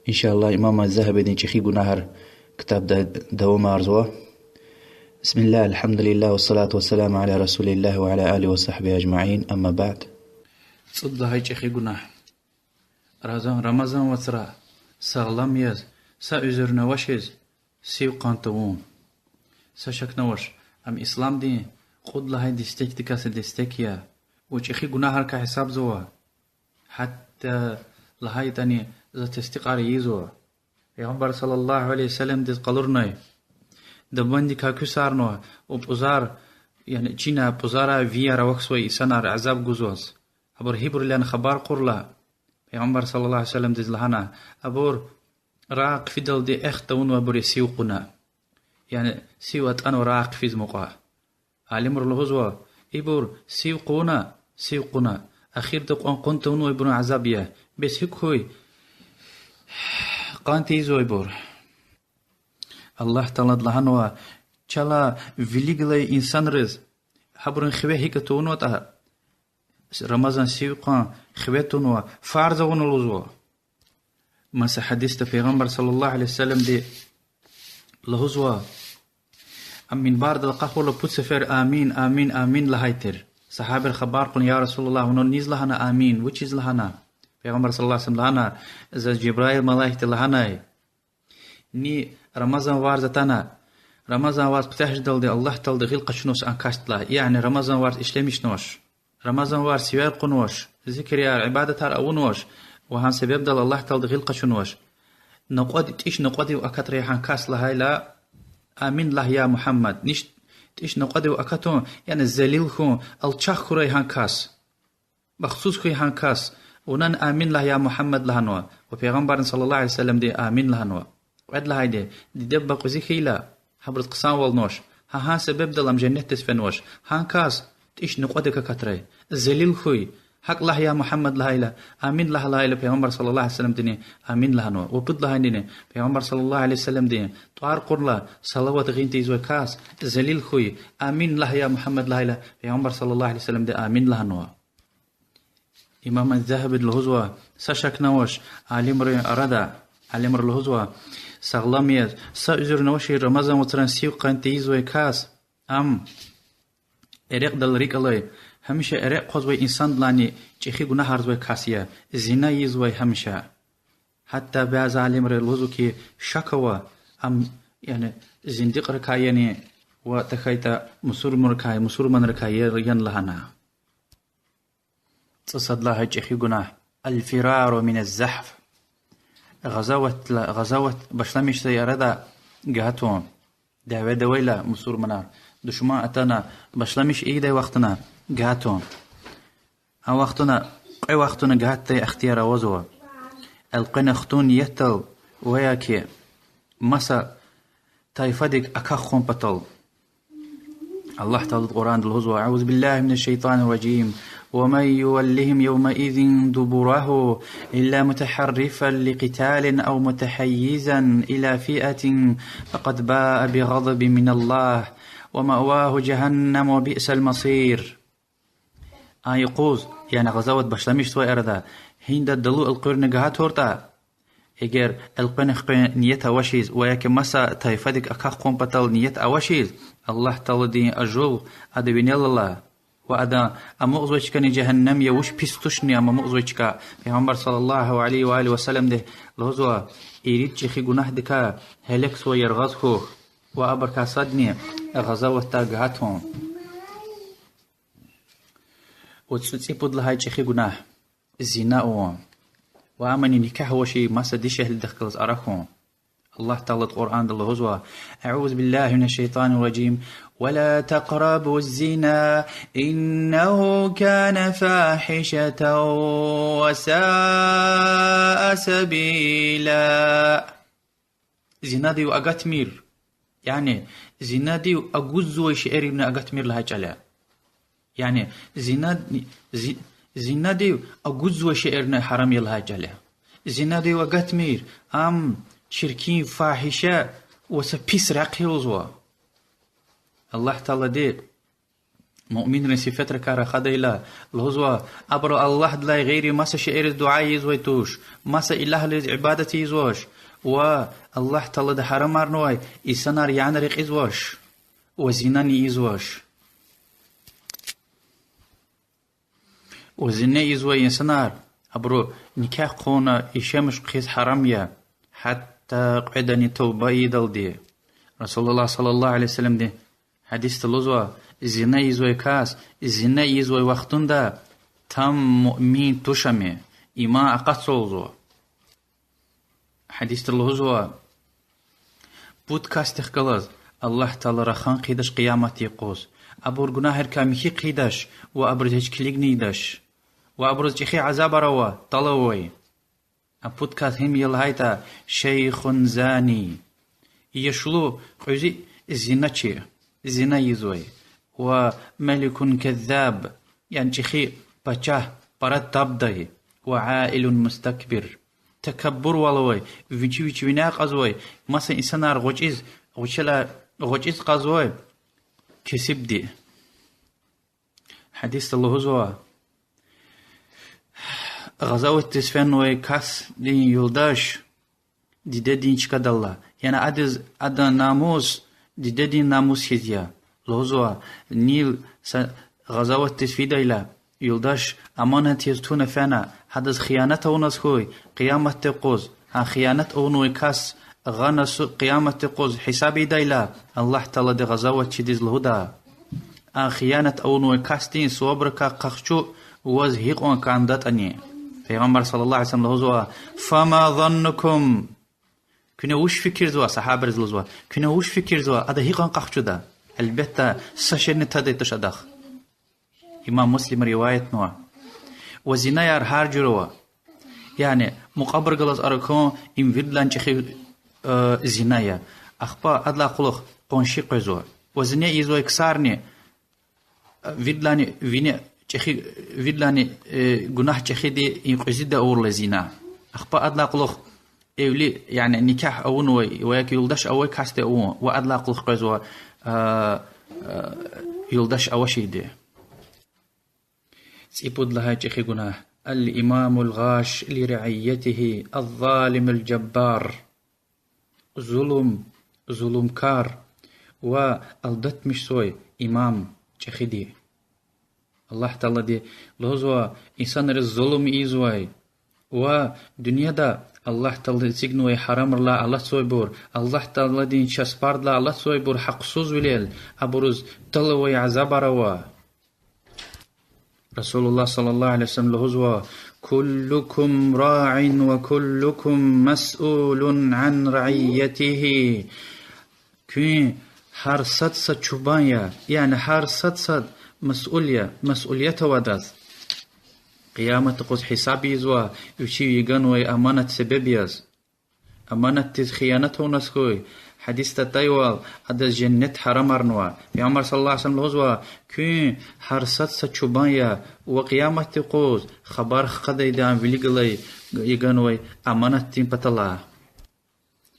إن شاء الله إمام الذهبي دين شيخي جناهر كتاب دوام أرزوه. بسم الله الحمد لله والصلاة والسلام على رسول الله وعلى آله وصحبه أجمعين. أما بعد صد هاي شيخي جناه رمضان وترى سغلام يز سأزرنا وشيز سيو قانتوون سشكنا وش أم إسلام دين خود لهاي دستك تكاس دستكيا وشيخي جناهر كحساب زوا حتى لهاي تاني ذات استقار يزوا پیغمبر صلى الله عليه وسلم دز قلرناي دبندي كاكو سارنو وبوزار يعني چينا بوزارا فيارا وكسوي سنار عذاب جوزوز أبور هيبر لان خبر قرلا پیغمبر صلى الله عليه وسلم دز لهنا أبور راق فيدل دي اختون وبور سيوقنا يعني سيوات أنا راق في زمقا عالم الهزوة إبور سيوقنا أخير دقون قنتون وبور عذابية بس هكوي قانتي زويبور الله تعالى لهنوا چلا ویلیگلی انسان رز حبرن خواه هیکتونو تا رمضان سيوقان خواتونو فارزون لوزو مس حديث پیغمبر صلى الله عليه وسلم دي لهزوا ام من بارد القهوه لبوت سفر امين امين امين لهايتر صحابه الخبار قل يا رسول الله ونو نيز لهنا امين وچيز لهنا پیغمبر صلى الله عليه وسلم لهنا از جبرائيل ملائكه لهنا ني رمضان وارزتنا رمضان وارز بتحج دل الله تعالى غيل قشنوس ان كاستلا يعني رمضان وارز اشلمش نوش رمضان وارز سيار قنوش ذكر يا عباده تر اونوش وهان سبب دل الله تعالى غيل قشنوش نقود ايش نقود واكثر يحن كاس لهاي لا امين الله يا محمد نيش ايش نقود واكثر يعني الذليل خو الچخ خو يحن كاس بخصوص خو يحن كاس ونن امين الله يا محمد لهنوا وبيغمبر صلى الله عليه وسلم دي امين لهنوا وعد لهاي دي دب قزي خيلا حبرت قسان والنوش ها سبب دلم جنة تسفنوش هان كاس تيش نقودك كتري الذليل خوي حق الله يا محمد لهايلا امين الله لهايلا پیغمبر صلى الله عليه وسلم دي امين لهنو وبد لهاي دي پیغمبر صلى الله عليه وسلم دي طار قرلا صلوات غينتي زو كاس الذليل خوي امين الله يا محمد لهايلا پیغمبر صلى الله عليه وسلم دي امين لهنو امام الذهبي الهزوه سشك نوش عالم ردا عالم الهزوه سغلامية سأجر نوشي رمضان وتران سيوقان تيزوي كاس إريق دل ريق الله هميشه إريق قوزوي إنسان دلاني چيخي گناه هرزوي كاسيا زنا يزوي هميشه حتى بعض عالم رلوزو كي شكوا يعني زندق ركايني وتخيط مسور من ركاي ين لهنا تصد لها چيخي گناه الفرار من الزحف غزوت بشلمش سيارة جهتهم دعوة دويلة مسور منار دشما أتنا بشلمش إيدا وقتنا جهتهم أو وقتنا جهت اختيار وزوه القنا ختون يتل وياكي مسا تايفدك أكخون بطل الله تعالى القرآن الهزوة أعوذ بالله من الشيطان الرجيم ومن يولهم يومئذ دبره إلا متحرفا لقتال أو متحيزا إلى فئة فقد باء بغضب من الله ومأواه جهنم وبئس المصير. يقوز يعني غزوة بشلمش توي أردا هند الدلو القرن جهات هورتا اگر القن نيت أوشيز وياك مسا تايفدك أكاق قوم بطل نيت أوشيز الله تعالى دين أجول أدوين الله وأدا أمغزوشك جهنم يوش بيستشني أما مغزوشك پیغمبر صلى الله عليه وآله وسلم ده لهزوا إيريد چخي گناه دكا هلكس ويرغزخو وأبر كاسدني غزوة تاقهاتهم وتسوتي بود لهاي چخي گناه زنا وأمني نكاح وشي ما سديشه لدخلز أراكم الله تعالى القرآن الله هزوا أعوذ بالله من الشيطان الرجيم ولا تقربوا الزنا إنه كان فاحشة وساء سبيلا. زنا دي وأغتمير يعني زنا دي وأغزو شعري من أغتمير لها جلا يعني زنا دي أغزو شعرنا حرام لها جلا زنا دي وأغتمير شركين فاحشة وسبيس راقي وزوا الله تعالى دي مؤمن صفت ركارا خديلا لهزوا أبرو الله دلاي غيري مسا شعر الدعاء يزويتوش مسا إله للعبادة يزوش والله تعالى ده حرام أرنوي إسانار يعنرق يزوش وزناني يزوش وزنة يزوي إنسانار أبرو نكاح قونا إشامش قيس حراميا حتى قعدني توبة يدل دي رسول الله صلى الله عليه وسلم دي حديث تلوزوا زنا يزوي كاس زنا يزوي وقتون دا تم مؤمن توشمي إما أقصوزوا حديث تلوزوا بودكاست خلاص الله تعالى رخان قيدش قيامتي قوس أبور جناهر كاميكي قيدش وأبرز هيك كليجنيدش وأبرز إخي عذاب روا طلوي البودكاست هم يلهايتا شيخ زاني يشلو قوزي زينتشي زنا يزوي وملك كذاب يعني إخي بچه برد تبدأ وعائل مستكبر تكبر والوي ويجي ويناق أزوي مثلا إنسان غوجيز وشلا غوجيز قزوي كسب دي حديث الله زوا غزوة تسفن وكاس دين يلداش دي دين شكد الله يعني أدا ناموس دي دين ناموس هزيا لوزوا نيل غزوة تسفيدا إلى يلداش أمانة يزتون فانا حدث خيانة ونسخوي قيامة تقوز ها خيانة أونوي كاس غانا قيامة تقوز حسابي دايلا الله تعالى دي غزوة شديز الهدى خيانة أونوي كاس دين صوبركا قخشو وزهيقون كاندات أني پیغمبر صلى الله عليه وسلم لهزوا فما ظنكم كنا وش فكر زوا صحابة رزل زوا كنا وش فكر زوا أده هيقون قخشو دا البتة سشن تديتش أدخ إمام مسلم رواية نوع وزنا يار هار جروا يعني مقابر غلط أركون إم فيدلان تخي زنايا أخبا أدلا خلق قنشي قزوا وزنا يزوا إكسارني فيدلاني فيني تخي فيدلاني جناح تخي دي يقزيد أور لزنا أخبا أدلا خلق إولي يعني نكاح أون وياك يلدش أوي كاست أون وأدلا خلق قزوا يلدش أوشي دي سيبود لها تخي جناح الإمام الغاش لرعيته الظالم الجبار ظلم كار والدت مش سوي إمام تخدي الله تعالى دي لوزوا إنسان الظلم إيزوي ودنيا دا الله تعالى سيجنوي حرام الله الله سوي بور الله تعالى دي شسبار لا الله سوي بور حق سوز وليل أبرز تلوي عذاب روا رسول الله صلى الله عليه وسلم لهزوا كلكم راع وكلكم مسؤول عن رعيته كي هر صد شبانيا يعني هر صد مسؤولية وداز قيامة قص حسابي زوا يشي يغنوي أمانة سببياز أمانة خيانته نسكوي حديث تايوال هذا جنة حرام أرنوا في عمر صلى الله عليه وسلم لهزوا كي حرصت سچوبانيا وقيامة قوز خبر خدي دام فيليغلي يغنوي أمانة تيم بطلا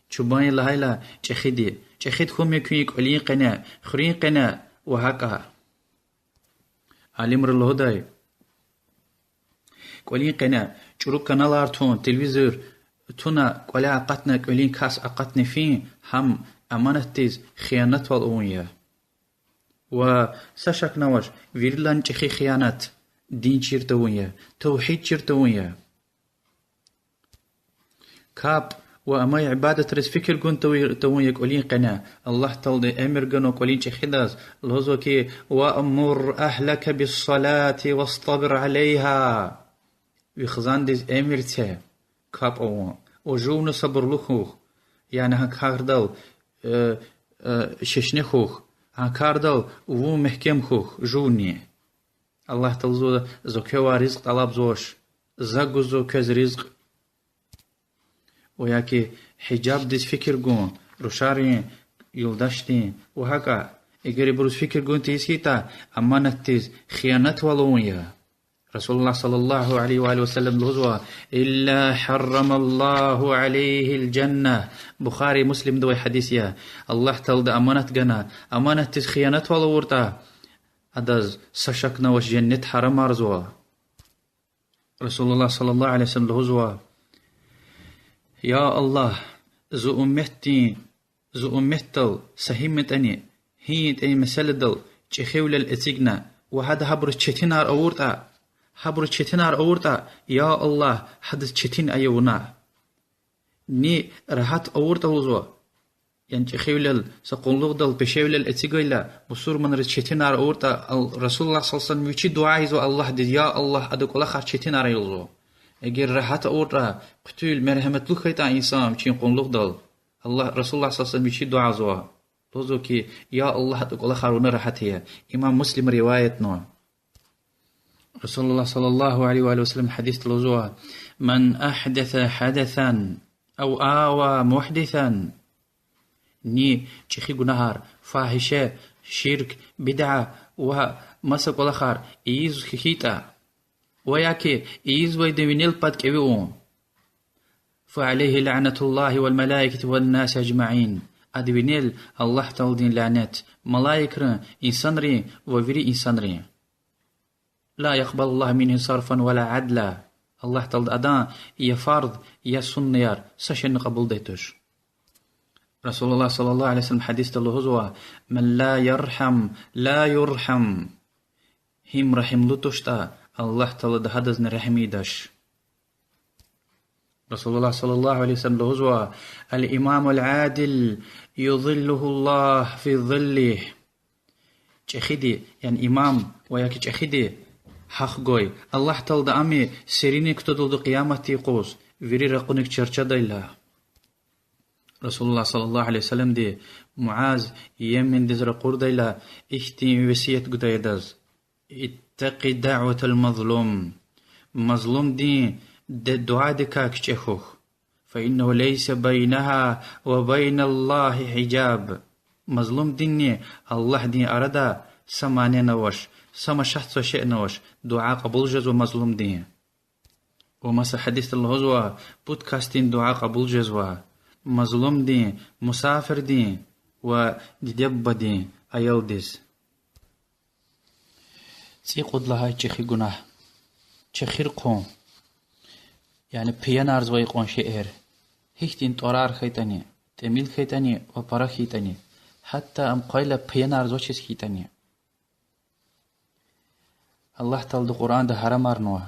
چوبانيا لهايلا چخيد خومي كي قلين قنا خرين قنا وهكا علمر الهداي قلين قنا چروك كنالار تون تلفزيور تونا قلع قطنا قلين كاس أقطني فين هم أمانة تيز خيانات والأونية وساشك نواش فيرلان تخي خيانات دين شيرتوية توحيد شيرتوية كاب وأما عبادة رز فكر قن توية قلين قنا الله تعالى أمر قنو قلين تخيداز الهزوكي وأمر أهلك بالصلاة واصطبر عليها ويخزان ديز أمر تي كاب أوان وجون صبر لخوخ يعني هكاردل ششنخوخ هكاردل و محكم خوخ جوني الله تلزو زكوا رزق طلب زوش زغو زوكز رزق وياكي حجاب ديس فكر قون رشارين يلدشتين وهكا اگر بروز فكر قون تيسيتا امانت تيز خيانت ولونيا رسول الله صلى الله عليه وآله وسلم لهزوا إلا حرم الله عليه الجنة بخاري مسلم دوي حديثيا الله تلد أمانة جنا أمانة تخيانة ولا ورتا أدز سشكنا وش جنة حرم أرزوا رسول الله صلى الله عليه وسلم لهزوا يا الله زو أمتل سهمت أني هيت أي مسلدل تخيول الاتجنا وهذا حبر تشتينار أورتا يا الله حدث تشتين أيونا ني راحت أورتا وزوا يعني تخيول سقولوغ دل بشيول الاتجيلا بصور من تشتينار أورتا رسول الله صلى الله عليه وسلم يشي دعاء الله دي يا الله أدوك الله خار تشتينار يلزو اگر راحت أورتا قتول مرحمت لخيتا إنسان تشين قولوغ دل الله رسول الله صلى الله عليه وسلم يشي دعاء زوا توزو كي يا الله أدوك الله خارون راحت هي إمام مسلم رواية نوع رسول الله صلى الله عليه وآله وسلم حديث لزوا من أحدث حدثا أو آوى محدثا ني تشخي نهار فاحشة شرك بدعة ومسك والآخر إيز خيتا وياكي إيز ويدوينيل باد كيوون فعليه لعنة الله والملائكة والناس أجمعين أدوينيل الله تولدين لعنات ملائكة إنسان وفري إنسان لا يقبل الله منه صرفا ولا عدلا الله تولد أدان يا فرض يا سنيار سشن قبول ديتوش رسول الله صلى الله عليه وسلم حديث الله من لا يرحم لا يرحم هم رحم لطشتا الله تولد هدز نرحميدش رسول الله صلى الله عليه وسلم الإمام العادل يظله الله في ظله تشخدي يعني إمام وياك تشخدي حق جوي الله تولد أمي سرينك تدل قيامتي قوس فيري رقونك چرچا دايلا رسول الله صلى الله عليه وسلم دي معاذ يمن دز رقور دايلا اختي وسيت قدايداز اتقي دعوة المظلوم مظلوم دي الدعاء دكاك تشخوخ فإنه ليس بينها وبين الله حجاب مظلوم ديني الله دين أردا سماني نوش سما شخص شيء نوش دعاء قبول جزو مظلوم دين ومسا حديث الهزوة بودكاستين دعاء قبول جزوة مظلوم دين مسافر دين وديب دين أيل ديس سيقود لها تشخي قناه تشخير قوم يعني بيانارز ويقون شئر هيكتين طرار خيتاني تميل خيتاني وبرا خيتاني حتى أم قايلة بيانارز وشيس خيتاني الله تعالى القرآن ده حرام أرنوا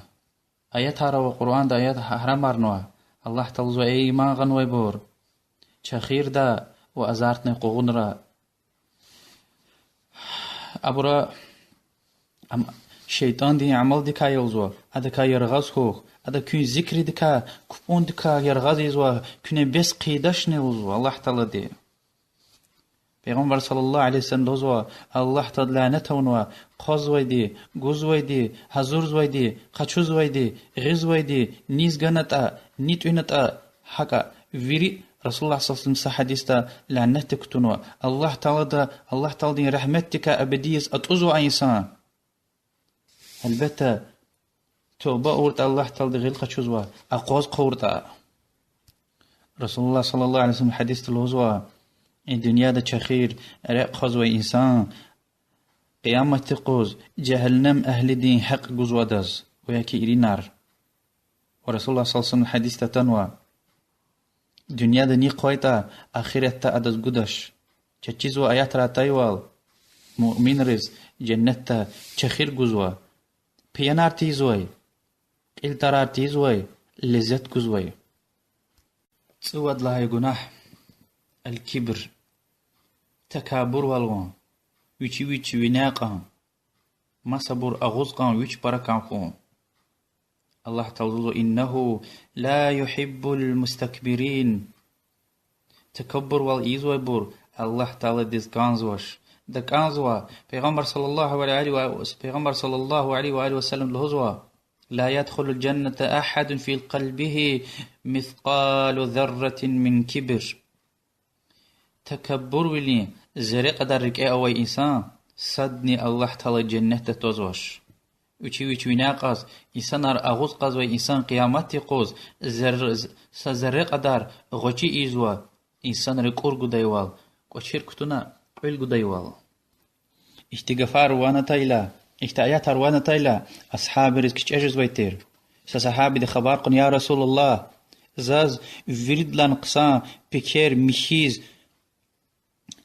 آيات هارا وقرآن ده آيات حرام أرنوا الله تعالى أي إيمان غنوي بور تشخير ده وأزارتني قوغن را أبرا شيطان دي عمل دكا يلزوا أدكا يرغز خوخ أدا كون ذكر دكا كفون دكا يرغز يزوا كون بس قيدش نلزوا الله تعالى دي پیغمبر صلى الله عليه وسلم لزوا الله تعالى لعنتونوا قزوي دي گوزوي دي حضور دي قچوزوي دي غزوي دي نيز غنتا نيتونتا حقا ويري رسول الله صلى الله عليه وسلم حديث لعنتك تنوا الله تعالى دي رحمتك أبديس أتوزو إنسان البته توبه أورت الله تعالى غير قشوزوا أقواز قورتا رسول الله صلى الله عليه وسلم حديث الوزوا الدنيا ده شخير رق خزوة إنسان قيامة تقوز جهنم أهل دين حق جزوا دز وياكي إلي نار ورسول الله صلى الله عليه وسلم حديث تنوى دنيا ده ني قويتا آخرت أدز قدش تشيزوا آيات راتايوال مؤمن رز جنة شخير جزوا بيانار تيزوي الترار تيزوي لذت جزوي سواد لها جناح الكبر تكابر والغون ويش وناقا ما صبر أغزقا ويش بركا خون الله تعالى إنه لا يحب المستكبرين تكبر والإيزوي بور الله تعالى ديز كانزوش ده كانزوا پیغمبر صلى الله عليه وآله وسلم لهزوا لا يدخل الجنة أحد في قلبه مثقال ذرة من كبر تكبر ولي زرق درك أوي إنسان صدني الله تعالى جنة توزوش وچی ناقص إنسان أغوز قز و إنسان قيامت قوز زرق در غوچی إيزوا إنسان ركور قدايوال وشير كتنا قل قدايوال احتغفار وانا تايلا احتايات وانا تايلا أصحاب رزق كجز ويتير سصحابي دي خبر قن يا رسول الله زاز فريد لان قصان بكير مشيز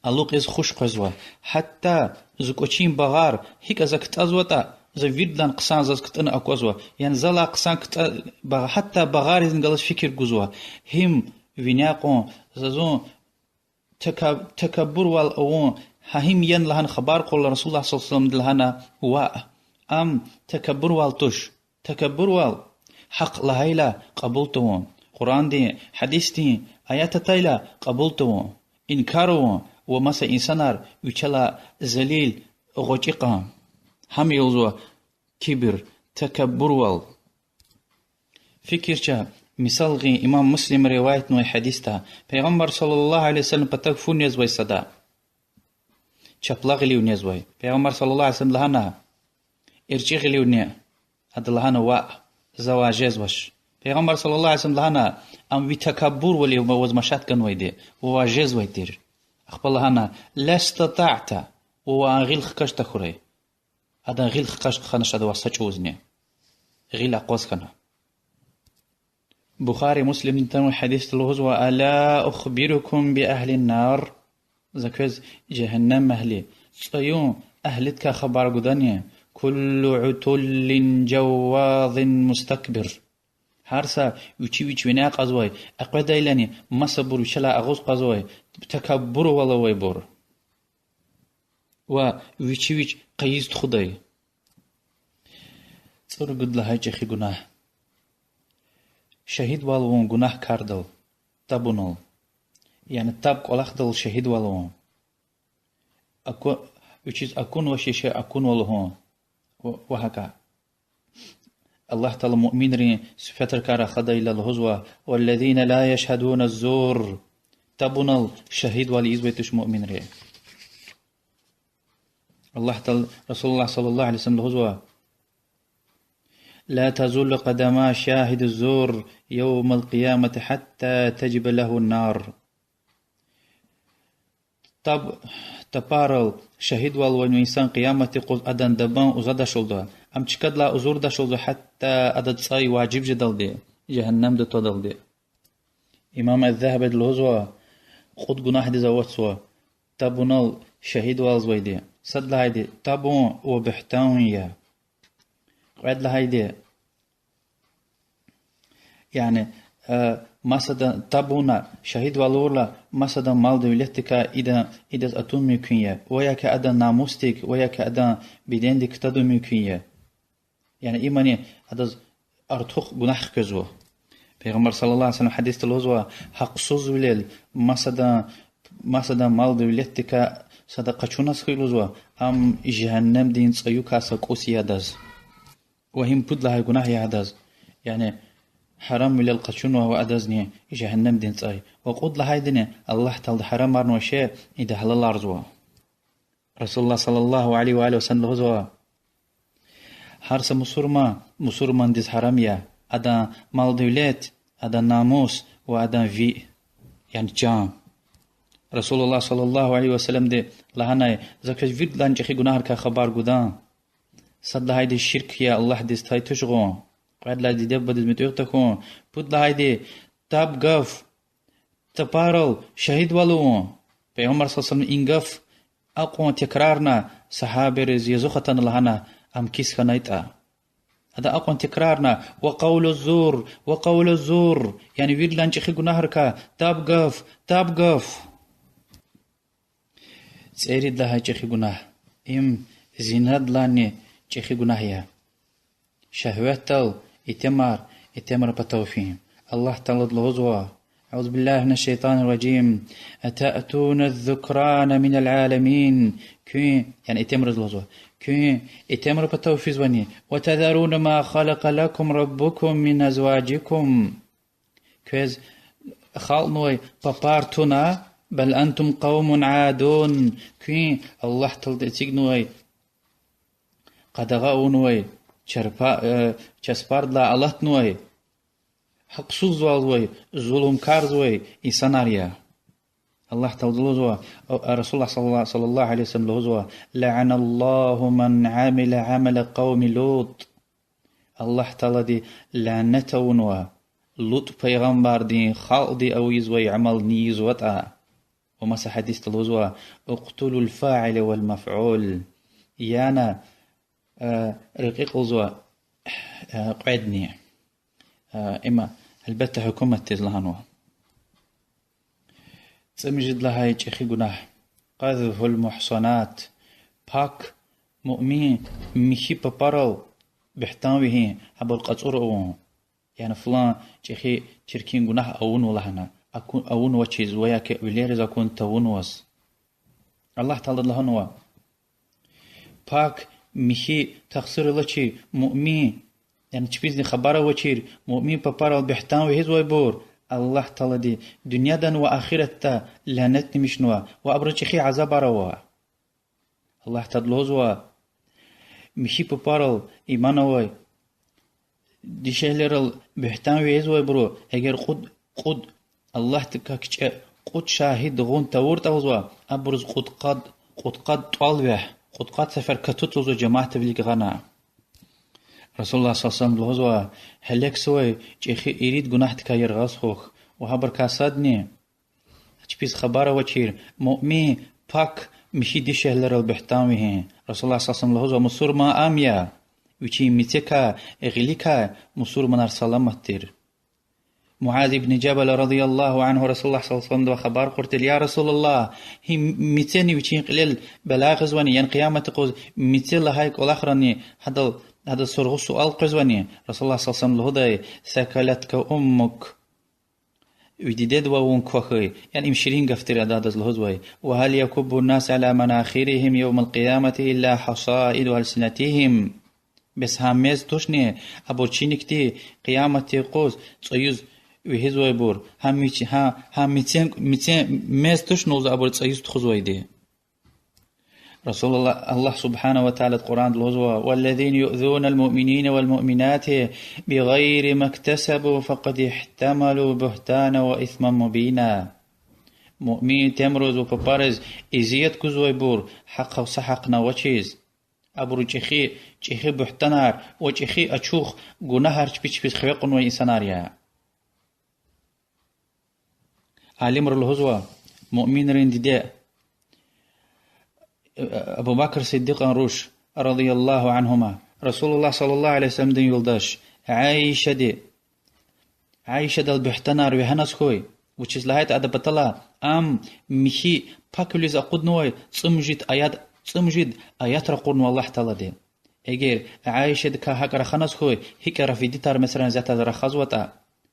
ألوق إز خوش قزوة حتى زكوشين بغار هيك زكت أزوتا زفيد لان قصان زاز كت أنا أكوزوة يعني زلا قصان كت حتى بغار إذن قلش فكر قزوة هم فيناقون زازون تكبر والأوون ههم ين لهن خبر قول رسول الله صلى الله عليه وسلم دلهنا هو أم تكبر والتش تكبر وال حق لهيلا قبولتون قرآن دي حديث دي آيات تايلا قبولتون إنكارون ومسا إنسانار وچلا زليل غوچيقا هم يلزوا كبر تكبر وال فكر مثال غي إمام مسلم رواية نوي حديثة پیغمبر صلى الله عليه وسلم پتكفو نيزوي صدا چپلاغ ليو نيزوي پیغمبر صلى الله عليه وسلم لهانا ارچيغ ليو نيه هذا لهانا وا زواجز وش پیغمبر صلى الله عليه وسلم لهانا ام وي تكبر ولي وز مشات كنوي دي واجز ويتير اخبر لهانا لا استطعت وغيل خكش تخري هذا غيل خكش خنش هذا وسچوزني غيل اقوس خنا بخاري مسلم تنو حديث الغزو ألا أخبركم بأهل النار زكز جهنم أهلي صيون أهلتك خبر قدانية كل عتل جواظ مستكبر هارسا ويچي وناق قزوي أقوى إلاني مصبر وشلا أغوز قزوي تكبر ولا ويبور ويچي قيزت خداي صور قد لها جخي قناه شهيد والون گناه كاردل تابونل يعني تاب قلخدل شهيد والون أكو وشيز أكون وشيش أكون والهون وهكا الله تعالى مؤمن رين سفتر كارا خدا إلى الهزوة والذين لا يشهدون الزور تابونل شهيد والإزبتش مؤمن رين الله تعالى رسول الله صلى الله عليه وسلم الهزوة لا تزول قدما شاهد الزور يوم القيامة حتى تجب له النار طب تبارل شهيد والوين إنسان قيامة قل أدن دبان أزاد شلده أم تشكد لا أزور دا شلده حتى أدد صاي واجب جدل دي جهنم دي تدل دي إمام الذهب الهزوة خود قناح دي زوات سوا تابونال شهيد والزوي دي صد لهايدي تابون وبحتاون يا قعد لهايدي يعني مثلا تابونا شهيد والورلا مثلا مال دولتك إذا أتون ممكنية ويا كأدا ناموستك ويا كأدا بديندك تدو ممكنية يعني إيماني هذا أرتخ جناح كزوه پیغمبر صلى الله عليه وسلم حديث الوزوة حق صوزوليل مثلا مال دولتك صدقة شونس خيلوزوه أم جهنم دين صيو كاسا قوسي هداز وهم بود لها جناح يهداز يعني حرام ولا القشون وهو أدزني جهنم دين صاي وقود لهايدني الله تعالى حرام مرن وشيء إذا حلال أرزوه رسول الله صلى الله عليه وآله وسلم هزوه حرس مسورما ديز حرامية أدا مال دولت أدا ناموس وأدا في يعني جام رسول الله صلى الله عليه وسلم دي لهنا زكاة فيد لان جخي گناهر كخبار قدان صد هايدي الشرك يا الله ديز تاي تشغون قد لا دي دب بدز متوق تكون بود هايدي تاب غف تبارل شهيد والون پیغمبر صلى الله عليه وسلم إن غف أقوى تكرارنا صحابة رز يزوختن لهنا أم كيس خنايتا هذا أقوى تكرارنا وقول الزور يعني ويد لان جخي گناهر كا تاب غف سيريد لها جخي گناه زيناد لاني جخي گناهيا شهوات تل اتمر بتوفيهم الله تعالى الغزوة أعوذ بالله من الشيطان الرجيم أتأتون الذكران من العالمين كي يعني اتمر الغزوة كي اتمر بتوفيزوني وتذرون ما خلق لكم ربكم من أزواجكم كيز خالنوي بابارتنا بل أنتم قوم عادون كي الله تعالى تيغنوي قدغاونوي چسپارد لا الله نوي حق سوز والوي ظلم كارزوي إنساناريا الله تلوزوا رسول الله صلى الله عليه وسلم لوزوا لعن الله من عمل عمل قوم لوط. الله تعالى دي لعنته ونوا لوط پیغمبر دي خال دي او يزوي عمل نيز وطا. ومس حديث تلوزوا اقتلوا الفاعل والمفعول يانا رقيق وزوا قعدني اما البته حكومة تزلهانوا سمجد لها يجخي جناح قذف المحصنات باك مؤمن مشي ببارو بحتاويه حبل قصور يعني فلان جخي شركين جناح أون ولهنا أكون أون وشيز وياك وليرز أكون تون وس الله تعالى لهنوا باك مشي تخسر لشي مؤمن يعني تشبيزني خبره وشير مؤمن ببارو بحتاويه هزوي بور الله تعالى دي دنيا دن وآخرة لهنتني مشنوا وأبرج خي عذاب روا الله تدلوزوا مشي ببارل إيمانوي دي شهلرل بهتان ويزوي برو اگر قد الله تكاكش قد شاهد غون تور توزوا أبرز قد طالبه قد سفر كتوتوزو جماعة بليك غنا رسول الله صلى الله عليه وسلم لوزوا هلك سوي جيخي يريد جناح تكاير غاسخوخ وهبر كاسادني تشبيز خباره وشير مؤمن باك مشي دي شهلر البحتامي رسول الله صلى الله عليه وسلم لوزوا مسور ما آميا وشي ميتكا إغليكا مسور من أرسلامتير معاذ بن جبل رضي الله عنه رسول الله صلى الله عليه وسلم خبر قلت يا رسول الله هي ميتني وشي قليل بلاغ زواني ين قيامة قوز ميتل هايك والآخراني هذا سرغ سؤال قزواني رسول الله صلى الله عليه وسلم لهذا ثكلتك أمك وديد وون كوخي يعني مشرين قفتر هذا الهزوي وهل يكب الناس على مناخرهم يوم القيامة إلا حصائد ألسنتهم بس همز توشني أبو تشينكتي قيامة قوز تسيوز وهزوي بور هم ميتين مز توشنوز أبو تسيوز تخزوي دي رسول الله سبحانه وتعالى القرآن الهزوى والذين يؤذون المؤمنين والمؤمنات بغير ما اكتسبوا فقد احتملوا بهتانا وإثما مبينا مؤمن تمرز وببارز إزيت كزوي بور حق وسحقنا وشيز أبرو جخي بهتنار وجخي أشوخ جنهار تبيش خيقن وإنساناريا عالم الهزوى مؤمن رندداء أبو بكر الصديق روش رضي الله عنهما رسول الله صلى الله عليه وسلم دين يلداش عايشة البحتنار وهنس خوي وچيز لهايت أدا بطلا مشي باكوليز أقود نوي تمجد آيات رقون والله تعالى دي اگر عايشة كهاك رخنس خوي هيك رفيدي تار مثلا ذات رخزوة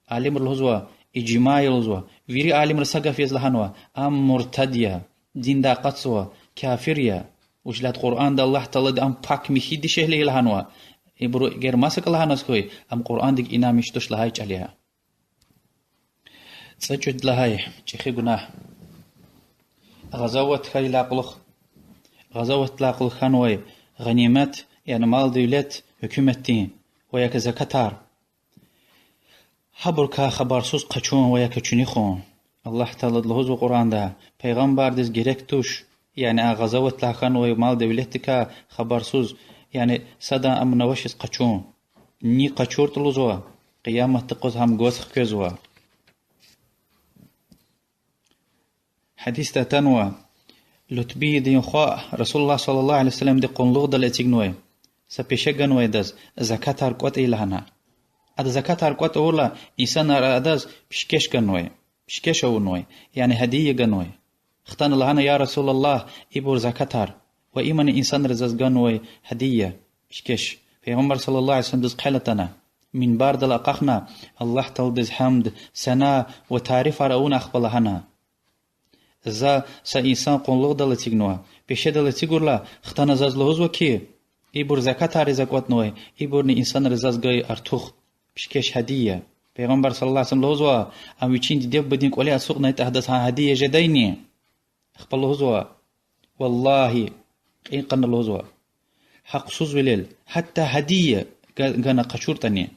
عالم الهزوة إجماع الهزوة ويري عالم رساقة في يزلحنوا مرتدية دين دا قصوة كافرية وجلات قرآن دا الله تعالى دا باك مشي دي شهلي الهنوا يبرو غير ماسك الهنس خوي قرآن ديك إنا مشتوش لهايج عليها تسجد لهاي جيخي قناه غزوة خلي لاقلخ خانوي غنيمات يعني مال دولت حكومتين وياك زكاتار حبركا خبر سوز قچون وياك چونيخون الله تعالى لهوز قرآن دا پیغمبر دز گركتوش يعني غزوة لاخانوي مال دولتك خبر سوز يعني صدا ام نوشس قچون ني قچور تلوزوا قيامة تقوز هم گوسخ كزوا حديث تنوى لتبي دين خوا رسول الله صلى الله عليه وسلم دي قنلوغ دل اتيغنوي سپیشگن ويدز زكاة هرقوت إلهنا أد زكاة هرقوت أولا إنسان أدز بشكش جنوي بشكش أونوي يعني هدية جنوي اختان لهنا يا رسول الله إبور زكاة هر وإيمان إنسان رزز جنوي هدية بشكش في عمر صلى الله عليه وسلم دز قحلتنا من بارد الأقاخنا الله تلدز حمد سنا وتعريف رأون أخبالهنا زا سا إنسان قنلوغ دل اتيغنوي بشه دل اتيغورلا اختان زاز لهوز وكي إبور زكاة رزقات نوي إبور ني إنسان رزاز جاي أرتوخ بشكش هدية پیغمبر صلى الله عليه وسلم لوزوا أم يچين دي بدين قولي أسوق نايت أحدث هدية جديني أخبر لوزوا والله إن قلنا لوزوا حق سوز وليل حتى هدية قانا قشور تاني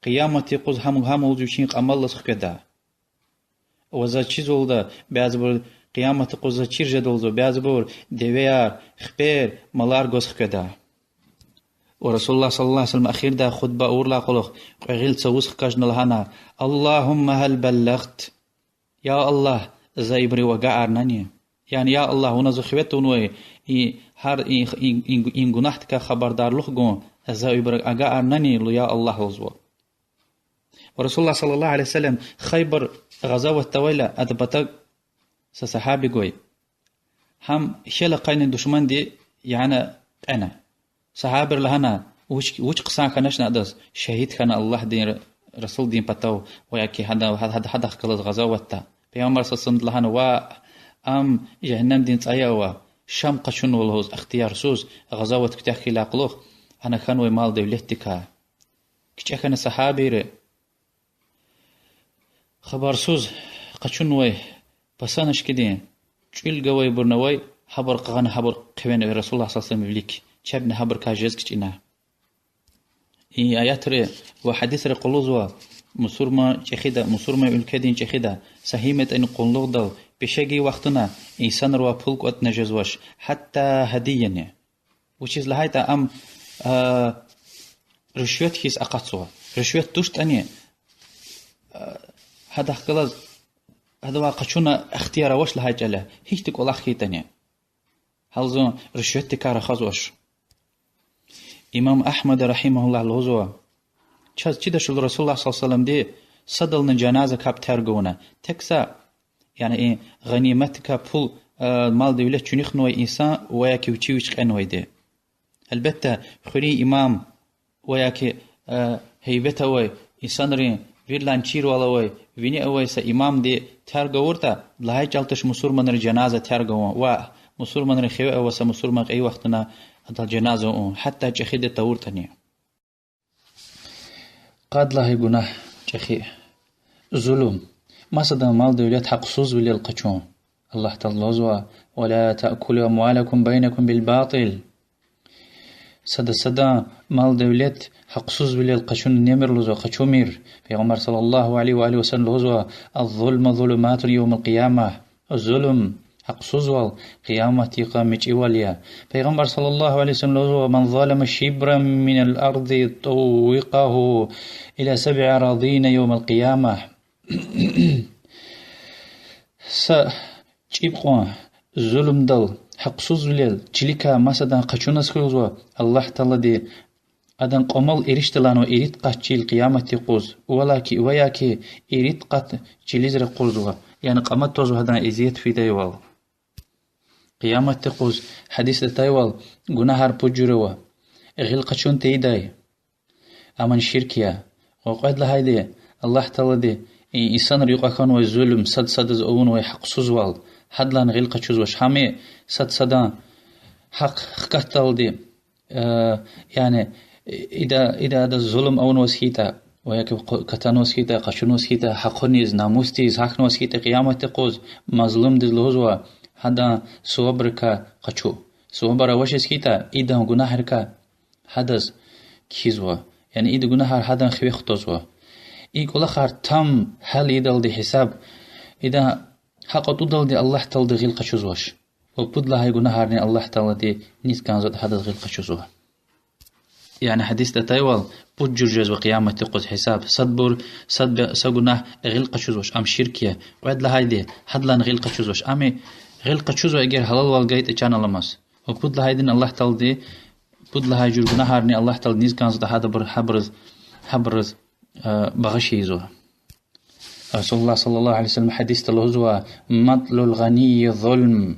قيامة يقوز هم وزوشين قمال لسخ كدا وزا چيز ولدا بعض قیامت قوزا چیر جدولزو بیاز بور دیویار خبیر ملار گوز خکدا ورسول الله صلى الله عليه وسلم أخير دا خطبة أورلا قلوخ قغيل تسوسخ كجن الهنا اللهم هل بلغت يا الله زايبري وقعر ناني يعني يا الله ونزو خويت ونوي هر إن گناحتك خبردار لخ قون زايبري وقعر ناني لو يا الله وزو ورسول الله صلى الله عليه وسلم خيبر غزوة تويلة أدبتك سصحابي قوي هم شل قين دشمن دي يعني أنا صحابر لهنا وش قصان كناش نقدس شهيد كان الله دين رسول دين بتاو وياكي هذا خلص غزوة بيامر صلى لهنا ام جهنم دين تايوا شام قشون والهوز اختيار سوز غزوة كتاخي لاقلوخ انا كان وي مال دولتك كيش كان صحابي خبر سوز قشون وي بسانش كدين چيل قوي برنوي حبر قغان حبر قوين رسول الله صلى الله عليه وسلم بليك شابنا حبر كاجز كتنا آيات ري وحديث ري قلوزوا مسورما چخيدا مسورما الكدين چخيدا سهيمة ان قلوغ دل بشگي وقتنا انسان روا پولك ات نجزوش حتى هديني which is لهايتا ام رشوت هيس اقاتسوا رشوت توشت اني هذا خلاص هذا واقعنا اختيار وش لهايتا له هيك تقول اخيتني هلزون رشوت تكار خزوش إمام أحمد رحمه الله الهزوا چیده شل رسول الله صلى الله عليه وسلم دي صدلن جنازة كاب ترگونه تكسا يعني غنيمتك پول مال دولت چونيخ نوي إنسان وياكي وچيوش قنوي دي البته خوري إمام وياكي هيبته وي إنسان رين ويرلان چير والا وي ويني اوي سا إمام دي ترگورتا لهاي جالتش مسور من جنازة ترگون و مسور من خيوه او سا مسور من اي وقتنا هذا الجنازة حتى جخيدة تورتني قد له جناح جخي ظلم ما صدق مال دولت حق صوز ولا القشون الله تعالى ولا تأكلوا أموالكم بينكم بالباطل صدق مال دولت حق صوز ولا القشون نمر لزو قشومير في عمر صلى الله عليه وآله وسلم لزو الظلم ظلمات يوم القيامة الظلم حق صوزوال قيامتي قامت إيواليا پیغمبر صلى الله عليه وسلم من ظلم شبرا من الأرض طوقه إلى 7 أراضين يوم القيامة چيبقوا ظلم دل حق صوزوال چليكا مسدان قچونس خيوزوا الله تعالى دي أدن قمال إرشتلانو إريد قاتشيل قيامتي قوز ولكي وياكي إريد قات چليزر قوزوا يعني قامت توزو هدان إزيت في دايوال قيامت تقوز حديث تايوال گناهار پجوروا غيل قشون تيداي امن شركيا وقعد لهايدي الله تعالى دي انسان ريقا كان وظلم صد اون وحق سوزوال حدلان غيل قشوز وش حامي صد حق قتل دي يعني اذا هذا الظلم اون وسكيتا وياك كتانوس كيتا قشنوس كيتا حقنيز ناموستيز حقنوس كيتا قيامت تقوز مظلوم دلوزوا هذا صبرك قشو صبر وشس كيتا إذا جناهرك حدث كيزوا يعني إذا جناهر هذا خوي خطوزوا يقول آخر تم هل يدل دي حساب إذا حق تدل دي الله تعالى دي غيل قشوزوش وبدل هاي جناهرني الله تعالى دي نيس كان زاد هذا غيل قشوزوا يعني حديث تايوال بوجر جز وقيامة تقوز حساب صدبر سجناه غيل قشوزوش أم شركية وعد لهاي دي حدلان غيل قشوزوش أمي غير قشوز وأجر حلال والجيت إجانا لمس وبود لهايدين الله تعالى دي بود لهاي جور جناهرني الله تعالى نيز كان زد هذا بر حبرز بغشيزو رسول الله صلى الله عليه وسلم حديث تلوزوا مطل الغني ظلم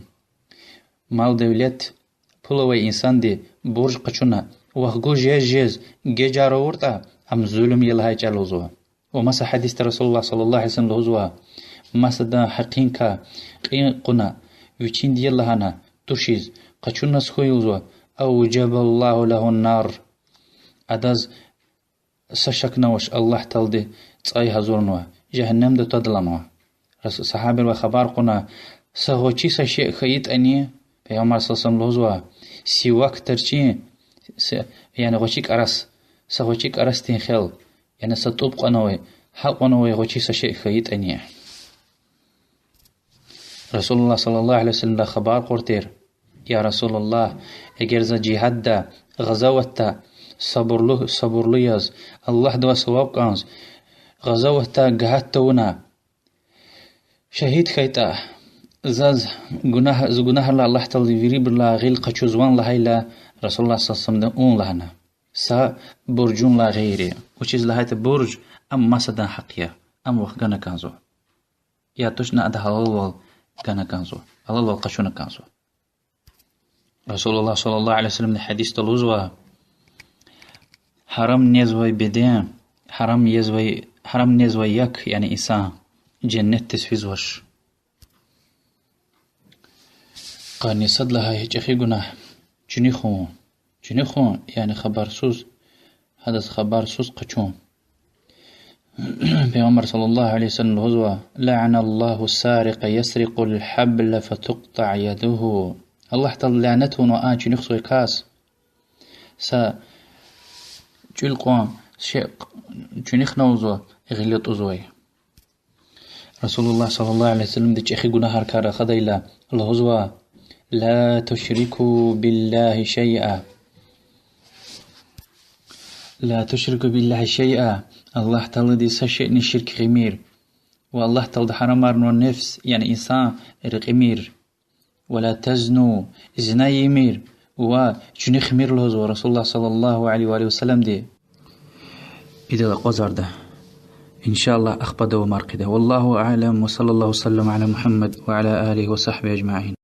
مال دولت بلوي إنسان دي برج قشنا وهجو جيز جارو ورتا أم ظلم يلهاي جالوزوا ومسا حديث رسول الله صلى الله عليه وسلم لوزوا مسا حقينك قنا ويتشين دي اللهانا ترشيز قشنا سخويوزوا أوجب الله له النار أداز سشكناوش الله تلدي تأي هزورنوا جهنم دو تدلنوا رسول صحابي وخبار قنا سهوچي سشيء خيط أني پیغمبر صلى الله عليه وسلم لوزوا سيواك ترچي يعني غوچيك أرس سهوچيك أرس تين خيل يعني ستوب قنوي حق قنوي غوچي سشيء خيط أني رسول الله صلى الله عليه وسلم دا خبر قرتير يا رسول الله اگر ز جهاد دا غزوتا صبرلو يز الله دوا ثواب كانز غزوتا جهتونا شهيد خيتا زاز گناه الله تعالى يريب لا غيل قچوزوان لهيلا رسول الله صلى الله عليه وسلم اون لهنا سا برجون لا غيري which is لهيت برج ام مسدن حقيا ام وخغنا كانزو يا توشنا ده halal كان كانزو halal قشونا كانزو رسول الله صلى الله عليه وسلم حديث تلوزوا حرام نزوي بدين حرام نزوي يك يعني إنسان جنة تسفيزوش قاني صد لها هيك أخي جناه جنيخون يعني خبر سوز هذا خبر سوز قشون بيغمر صلى الله عليه وسلم هزوا لعن الله السارق يسرق الحبل فتقطع يده الله تعالى لعنته وآج نخصو كاس سا جلقوان شيء جنيخ نوزوا غلط أزوي رسول الله صلى الله عليه وسلم دي أخي قناهار كارا خديلا الله هزوا لا تشركوا بالله شيئا لا تشركوا بالله شيئا الله تعالى دي سشئني شرك غمير والله تعالى حرمار النفس يعني إنسان رقمير ولا تزنوا زنا يمير وجني خمير له رسول الله صلى الله عليه وآله وسلم دي إذا قزر ده إن شاء الله أخبده ومرقده والله أعلم وصلى الله وسلم على محمد وعلى آله وصحبه أجمعين.